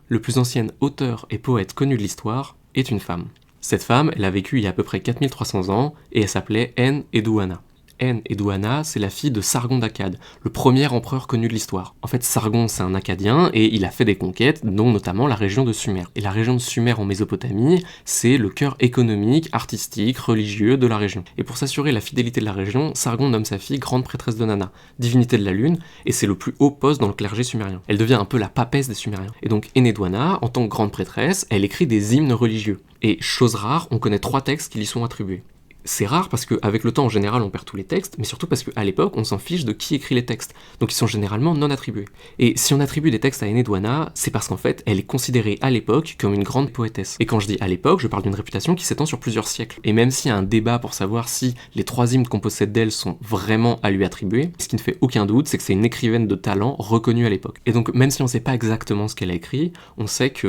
le plus ancien auteur et poète connu de l'histoire, est une femme. Cette femme, elle a vécu il y a à peu près 4300 ans, et elle s'appelait Enheduanna. Enheduanna, c'est la fille de Sargon d'Akkad, le premier empereur connu de l'histoire. En fait, Sargon, c'est un Akkadien, et il a fait des conquêtes, dont notamment la région de Sumer. Et la région de Sumer en Mésopotamie, c'est le cœur économique, artistique, religieux de la région. Et pour s'assurer la fidélité de la région, Sargon nomme sa fille grande prêtresse de Nana, divinité de la lune, et c'est le plus haut poste dans le clergé sumérien. Elle devient un peu la papesse des Sumériens. Et donc Enheduanna, en tant que grande prêtresse, elle écrit des hymnes religieux. Et chose rare, on connaît 3 textes qui lui sont attribués. C'est rare parce qu'avec le temps, en général, on perd tous les textes, mais surtout parce qu'à l'époque, on s'en fiche de qui écrit les textes. Donc ils sont généralement non attribués. Et si on attribue des textes à Enheduanna, c'est parce qu'en fait, elle est considérée à l'époque comme une grande poétesse. Et quand je dis à l'époque, je parle d'une réputation qui s'étend sur plusieurs siècles. Et même s'il y a un débat pour savoir si les 3 hymnes qu'on possède d'elle sont vraiment à lui attribuer, ce qui ne fait aucun doute, c'est que c'est une écrivaine de talent reconnue à l'époque. Et donc, même si on ne sait pas exactement ce qu'elle a écrit, on sait que